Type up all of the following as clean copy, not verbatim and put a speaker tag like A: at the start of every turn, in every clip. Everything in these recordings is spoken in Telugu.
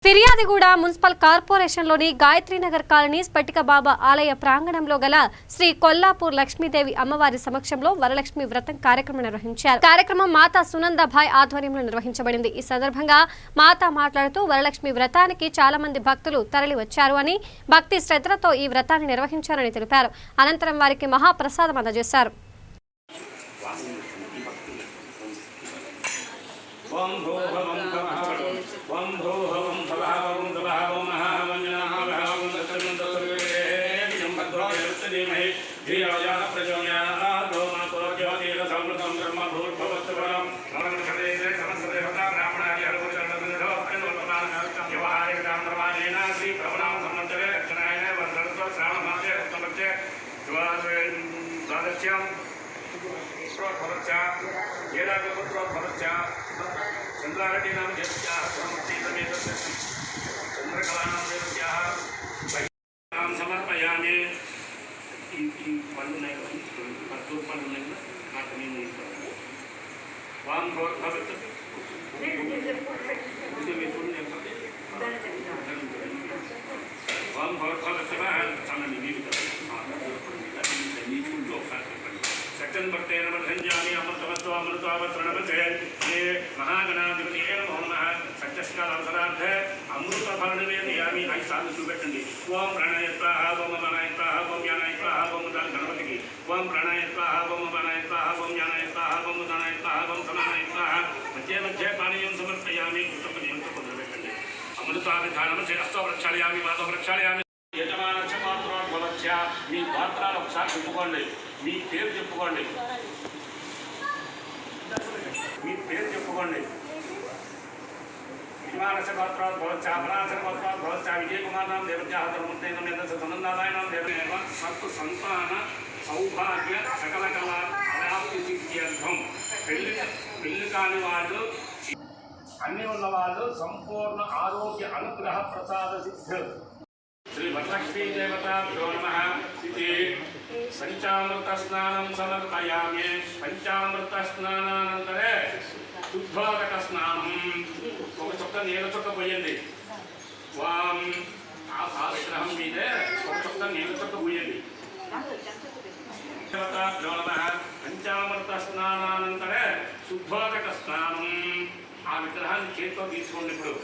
A: ఫిర్యాదిగూడ మున్సిపల్ కార్పొరేషన్లోని గాయత్రీనగర్ కాలనీ స్ఫటికబాబా ఆలయ ప్రాంగణంలో గల శ్రీ కొల్లాపూర్ లక్ష్మీదేవి అమ్మవారి సమక్షంలో వరలక్ష్మి వ్రతం కార్యక్రమం నిర్వహించారు. కార్యక్రమం మాతా సునందాభాయ్ ఆధ్వర్యంలో నిర్వహించబడింది. ఈ సందర్భంగా మాతా మాట్లాడుతూ వరలక్ష్మి వ్రతానికి చాలా మంది భక్తులు తరలి వచ్చారు అని, భక్తి శ్రద్ధలతో ఈ వ్రతాన్ని నిర్వహించారని తెలిపారు. అనంతరం వారికి మహాప్రసాదం అందజేశారు.
B: चंद्रारेड्डी नाम देवत्याः चंद्रकला नाम देवत्याः नाम समर्पयामि पंडु नहीं पत्तूर पंडु नहीं నాకు నేను వాం భగవత్ ఇది మీ చూడండి వాం భగవత్ సామాన్య నీరు सचन भक्ते नमर्धंजामि अमृतवत्व अमृतावत्रणवते ये महागणाधिपति नमो नमः सत्यस्कालावसरार्थ अमृतफलनिवेदयामि आई साधु చూపెట్టండి ఓం ప్రాణాయ స్వాహ ఓం అపానాయ స్వాహ ఓం జ్ఞానాయ స్వాహ ఓం గణపతికి ఓం ప్రాణాయ స్వాహ ఓం అపానాయ స్వాహ ఓం జ్ఞానాయ స్వాహ ఓం ఉదానాయ స్వాహ ఓం సమానాయ స్వాహ మధ్య మధ్య పానీయం సమర్పయామి కృతజ్ఞతతో పొందబెట్టండి అమృతాభిధానమసి అస్తో ప్రక్షాళయామి మాతో ప్రక్షాళయామి యజమానస్య పాత్రోద్భవస్య మీ పాత్రాలు ఒకసారి చెప్పుకోండి మీ పేరు చెప్పుకోండి మీ పేరు చెప్పుకోండి యజమానస్య పాత్రోద్భవస్య అపరాధ పాత్రోద్భవస్య విజయ కుమార్ నామ దేవత్యాః ధర్మూర్తే నమ సనందాదాయ నామ దేవదేవ సత్తు సంతాన సౌభాగ్య సకల కళ అవ్యాప్తి సిద్ధ్యర్థం పెళ్లి కాని వాళ్ళు అన్ని ఉన్నవాళ్ళు సంపూర్ణ ఆరోగ్య అనుగ్రహ ప్రసాద సిద్ధి श्री वरलक्ष्मी देवताभ्यो नमः इति पंचामृत स्नानं समर्पयामि पंचामृत स्नानानन्तरे शुद्धोदक स्नानं ఒక చుక్క నీళ్ళ చుక్క పోయండి వాం ఆ విగ్రహం మీదే ఒక చుక్క నీళ్ళ చుక్క పోయండి దేవతాభ్యో నమః పంచామృత స్నానానంతరే శుద్ధోదక స్నానం ఆ విగ్రహాన్ని చేతితో తీసుకోండి. ఇప్పుడు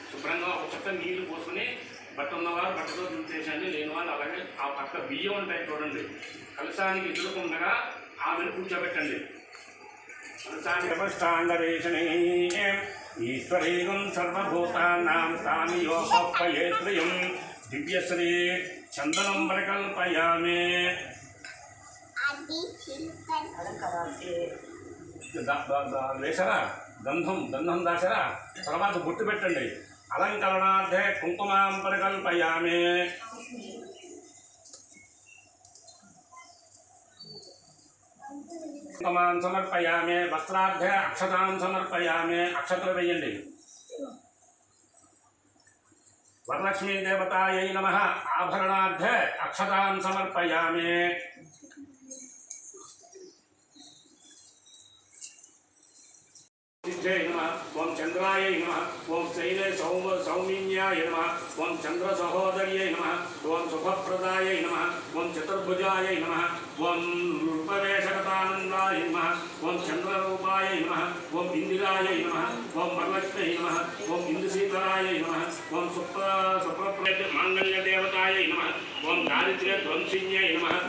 B: శుభ్రంగా ఒక చుక్క నీళ్లు పోసుకుని బట్ట ఉన్నవారు బట్టతో దులిపేసండి, లేని వాళ్ళు అలాగే ఆ పక్క బియ్యం ఉంటాయి చూడండి, కలశానికి ఎదురుకుండగా ఆమెను కూర్చోబెట్టండి. కలశాన్ని ఈశ్వరీగం సర్వభూతానాం స్థానియోపయేత్రయం దివ్యశ్రీ చందనం ప్రకల్పయామి. వేసరా గంధం దాసరా, తర్వాత బొట్టు పెట్టండి. अलंकरणार्थे कुंकुमां परिकल्पयामि. कुंकुमां समर्पयामि. वस्त्रार्थे अक्षतां समर्पयामि. अक्षत्र वेयंడి. वरलक्ष्मी देवतायै नमः. आभरणार्थे अक्षतां समर्पयामि. ओम चंद्राय नमः. ओम शैले सौमिन्याय नमः. ओम चंद्र सहोदर्यै नमः. ओम शुभप्रदाय नमः. ओम चतुर्भुजाय नमः. ओम रूपवेशकतानंदाय नमः. ओम चंद्ररूपाय नमः. ओम इंदिराय नमः. ओम वरलक्ष्मी नमः. ओम इंदुशीतलाय नमः. ओम सुप्रप्रद मांगल्य देवताय नमः. ओम दारिद्र्य ध्वंसिन्यै नमः.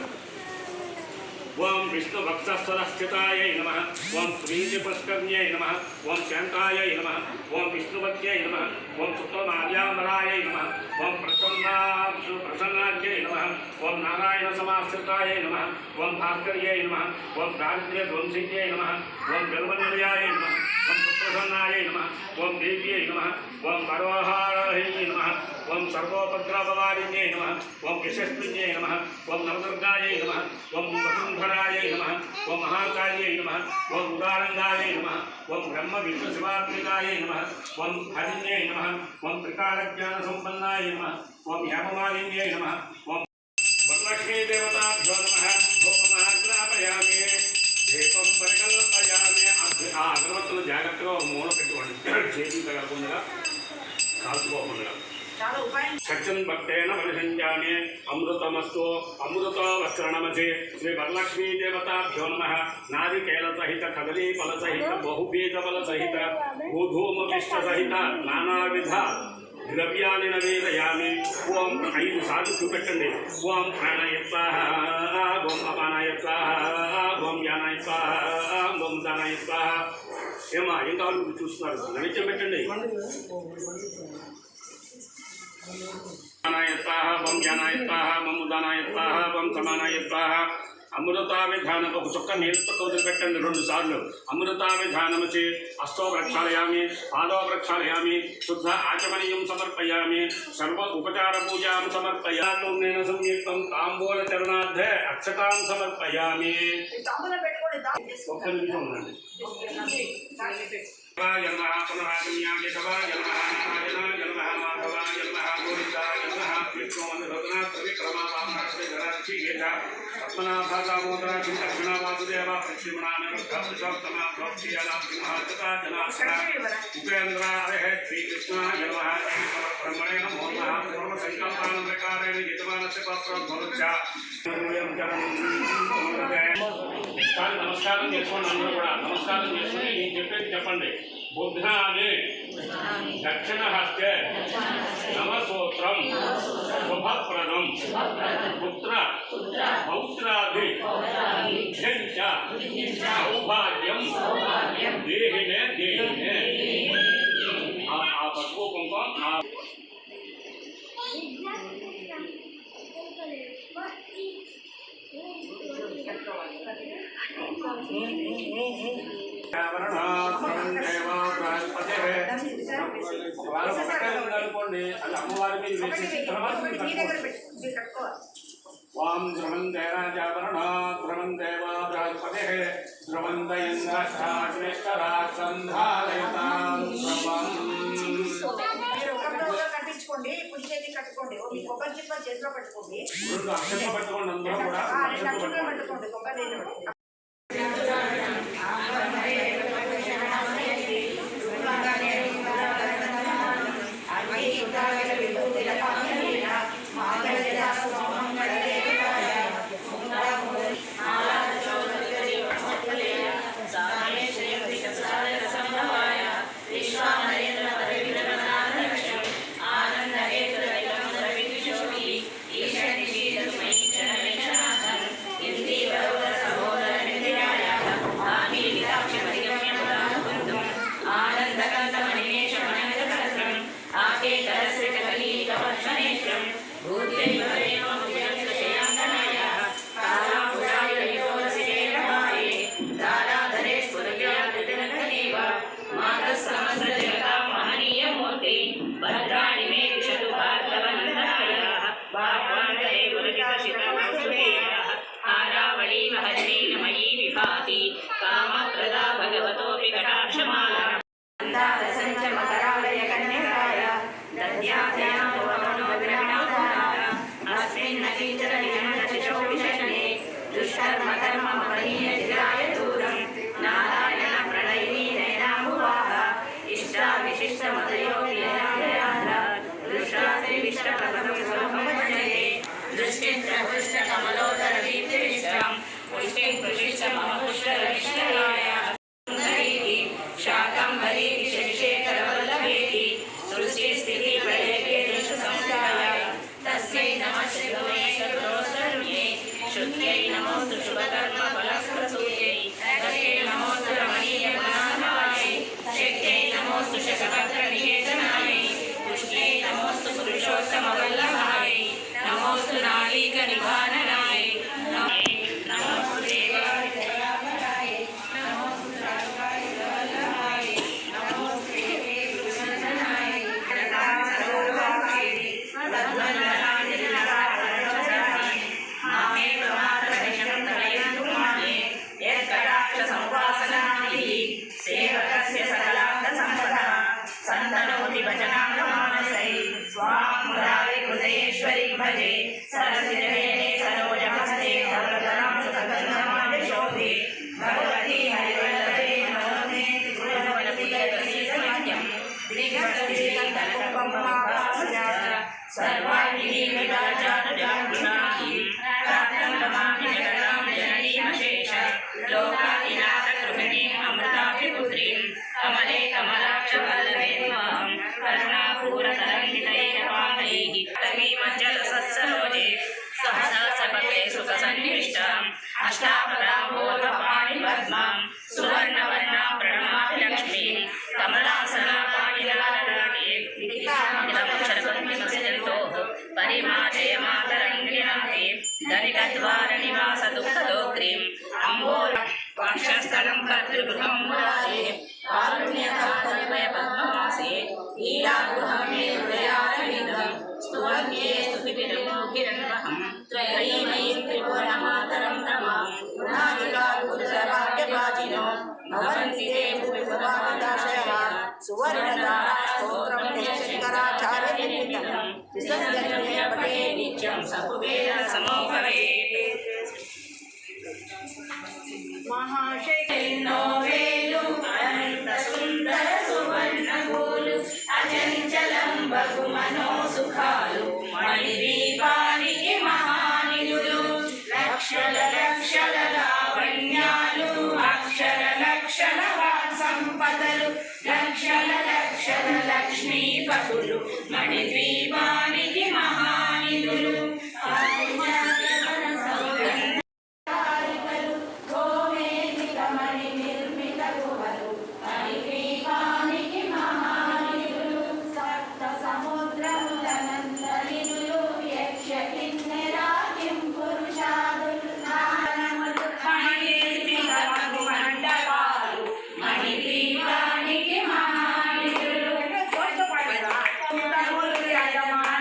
B: ओम विष्णु भक्तस्वरस्थिताय नमः. ओम प्रीतिपुष्कर्ण्यै नमः. ओम शांताय नमः. ओम विष्णुपत्यै नमः. ओम सुप्तमार्यामराय नमः. ओम प्रसन्नाज्ञै नमः. ओम नारायण समाश्रिताय नमः. ओम भास्कर्यै नमः. ओम दारिद्र्य ध्वंसिन्यै नमः. ओम गर्वनिलयाय नमः. ओम सुप्रसन्नाय नमः. ओम देव्यै नमः. ओम वरोहारै नमः. ओम सर्वोपद्रववारिण्यै नमः. ओम यशस्विन्यै नमः. ओम नवदुर्गायै नमः. ओम वसुन्धरायै नमः. ओम महाकाल्यै नमः. ओम उदारंगायै नमः. ओम ब्रह्म विष्णु शिवात्मिकायै नमः. ओम हरिण्यै नमः. ओम त्रिकालज्ञान संपन्नाय नमः. ओम हेममालिन्यै नमः. ओम वरलक्ष्मी देवताभ्यो नमः. धूपमहाग्रापयामि. दीपं परिकल्पयामि. अगरबत्తులు జాగ్రత్తగా మూల పెట్టుకోండి, చేతులు తగలకుండా. కాల్చుకోకుండా సత్యం భక్తేన పరిసంజానే అమృతమస్తు అమృతవస్త్రణమసి శ్రీ వరలక్ష్మీ దేవతాభ్యో నమః నారికేల సహిత కదలీ ఫల సహిత బహుబీజ ఫల సహిత గోధూమపిష్ట సహిత నానావిధ ద్రవ్యాన్ని నివేదయామి. ఓం 5 సార్లు చూపెట్టండి. ఓం ప్రాణాయ స్వాహ, ఓం అపానాయ స్వాహ, ఓం యానాయ స్వాహ, ఓం దానాయ స్వాహ. ఏమా ఏం కావాలి మీరు చూస్తున్నారు? నైవేద్యం పెట్టండి. ప్రాణాయ స్వాహ, ఓం యానాయ స్వాహ, ఓం ఉదానాయ స్వాహ, ఓం సమానాయ స్వాహ. అమృతావిధానం ఒక చుక్క నీళ్ళతో వదిలిపెట్టండి 2 సార్లు. అమృతావిధానమసి అష్టో ప్రక్షాళయామి, పాదో ప్రక్షాళయామి, శుద్ధ ఆచమనీయం సమర్పయామి, సర్వ ఉపచార పూజాం సమర్పయామి. నేను సంయుక్తం తాంబూల చరణార్థే అక్షతాం సమర్పయామి. ఒక్క నిమిషం ఉండండి. పద్మనాభాదామోదర దక్షిణ వాసుదేవ ఉపేంద్ర హరే శ్రీకృష్ణ బ్రహ్మణే నమో నమః సంకల్పానం ప్రకారేణ యజమానస్య పాత్రం భవత్య. నమస్కారం చేసుకోండి. అందరూ కూడా నమస్కారం చేసుకుని నేను చెప్పేది చెప్పండి. బుద్ధాని దక్షిణ హస్తే నమసూత్రం శుభప్రదం పుత్ర పౌత్రాది సౌభాగ్యం దేహినే దేహినే. ఆ పసుపు కుంకుమ అనుకోండి. అది అమ్మవారి మీద వేసేసి వాం ధ్రువందే రాజావరణ ధ్రువందే వా బృహస్పతి ధ్రువంద ఇంద్రశ్చాగ్నేశ్వరాచంధారయతాం
C: కట్టించుకోండి. కుడి చేతి కట్టుకోండి. కొబ్బరి చిప్ప చేతిలో పట్టుకోండి.
B: పట్టుకోండి. అందరూ కూడా
C: పట్టుకోండి. కొబ్బరి
D: कमले कमलाक्षवल्लभेन्वां करुणापूरतरङ्गितैरपाङ्गैः तमीमज्जलसत्सरोजे सहसा सपते सुखसन्निविष्टाम् अष्टापदाम्बोधपाणिपद्मां सुवर्णवर्णां प्रणमामि लक्ष्मीं कमलासनापाणिलाललाटे निखिलामखिलमक्षरपद्मसजन्तोः परिमाते मातरङ्गिनाथे धनिकद्वारनिवासदुःखदोग्रीम् अम्बोल वाक्षस्थलं कर्तृगृहं मुरारे कारुण्यकातर्वय पद्मवासे लीलागृहं मे हृदयारविन्दं स्तुवन्ये स्तुतिभिर्मुखिरन्वहं त्रयीमयीं त्रिभुवनमातरं नमां गुणादिकाकुलराज्यवाजिनो भवन्ति ते भुवि भुवनादाशयः सुवर्णधारा स्तोत्रं शङ्कराचार्यनिर्मितं विसर्जनीय पटे नित्यं सकुबेर समो भवेत् महाशैनो वेलु अनंत सुंदर सुवर्ण गोलु अचंचलं बहुमनो सुखालु मणिदीपानिकि महानिलुलु लक्षल लक्षल लावण्यालु अक्षर लक्षण संपदलु लक्षल लक्षल लक्ष्मीपతులు मणिदीपानिकि महानिलुलु
C: యజమాన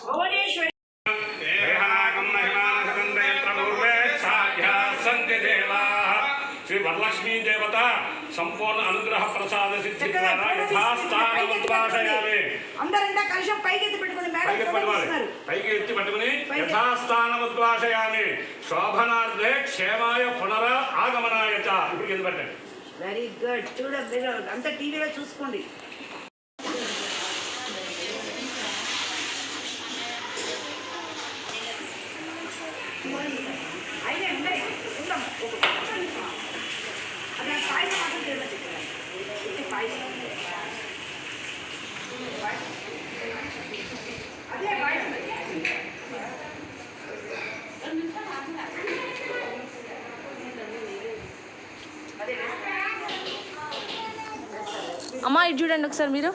C: భువనేశ్వరి
B: శ్రీ వరలక్ష్మీ దేవత సంపూర్ణ అనుగ్రహ ప్రసాద సిద్ధి ద్వారా యథాస్థానం ఉద్వాసయామి.
C: అందరంతా కలిసి పైకెత్తి పెట్టుకుని
B: పైకి ఎత్తి పట్టుకుని యథాస్థానం ఉద్వాసయామి. శోభనార్థే క్షేమాయ పునర ఆగమనాయ చ. ఇప్పుడు కింద పెట్టండి.
C: Very good. చూడండి అంతా టీవీలో చూసుకోండి. అయినా ఉన్నాయి ఉందాం. అదే పాయసం మాత్రం చేయమని చెప్పాను. పాయసం అదే పాయసం
E: అమ్మా ఇటు చూడండి ఒకసారి మీరు.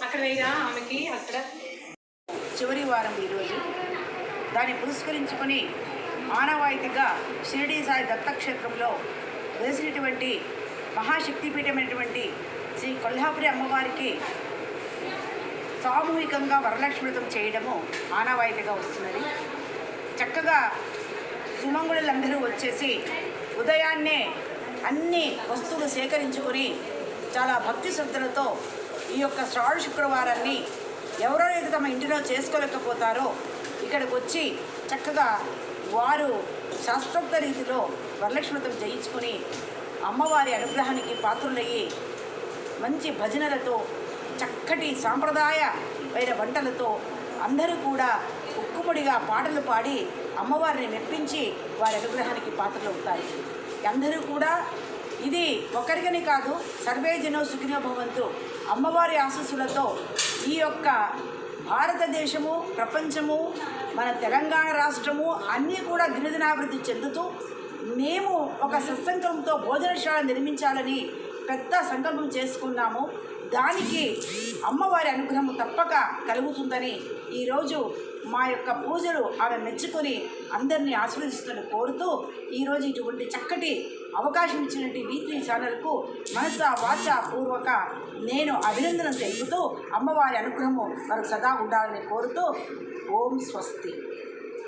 D: అక్కడ వేయరా ఆమెకి అక్కడ.
C: చివరి వారం ఈరోజు దాన్ని పురస్కరించుకొని ఆనవాయితీగా షిరిడీ సాయి దత్తక్షేత్రంలో వేసినటువంటి మహాశక్తిపీఠమైనటువంటి శ్రీ కొల్హాపురి అమ్మవారికి సామూహికంగా వరలక్ష్మి వ్రతం చేయడము ఆనవాయితీగా వస్తున్నది. చక్కగా సుమంగుళులందరూ వచ్చేసి ఉదయాన్నే అన్ని వస్తువులు సేకరించుకొని చాలా భక్తి శ్రద్ధలతో ఈ యొక్క శ్రావణ శుక్రవారాన్ని ఎవరైతే తమ ఇంటిలో చేసుకోలేకపోతారో ఇక్కడికి వచ్చి చక్కగా వారు శాస్త్రోక్త రీతిలో వరలక్ష్మి వ్రతం చేయించుకొని అమ్మవారి అనుగ్రహానికి పాత్రులయ్యి మంచి భజనలతో చక్కటి సాంప్రదాయమైన వంటలతో అందరూ కూడా ఉక్కుముడిగా పాటలు పాడి అమ్మవారిని మెప్పించి వారి అనుగ్రహానికి పాత్రలు అవుతారు. అందరూ కూడా ఇది ఒకరికని కాదు, సర్వే జనో సుఖినో భవంతు అమ్మవారి ఆశీస్సులతో ఈ యొక్క భారతదేశము, ప్రపంచము, మన తెలంగాణ రాష్ట్రము అన్నీ కూడా దినదినాభివృద్ధి చెందుతూ మేము ఒక సత్సంకల్పంతో భోజనశాల నిర్మించాలని పెద్ద సంకల్పం చేసుకున్నాము. దానికి అమ్మవారి అనుగ్రహం తప్పక కలుగుతుందని ఈరోజు మా యొక్క పూజలు ఆమె మెచ్చుకొని అందరినీ ఆశీర్వదిస్తున్న కోరుతూ ఈరోజు ఇటువంటి చక్కటి అవకాశం ఇచ్చినటువంటి V3 ఛానల్కు మనస వాచ పూర్వక నేను అభినందనలు తెలుపుతూ అమ్మవారి అనుగ్రహము మనకు సదా ఉండాలని కోరుతూ ఓం స్వస్తి.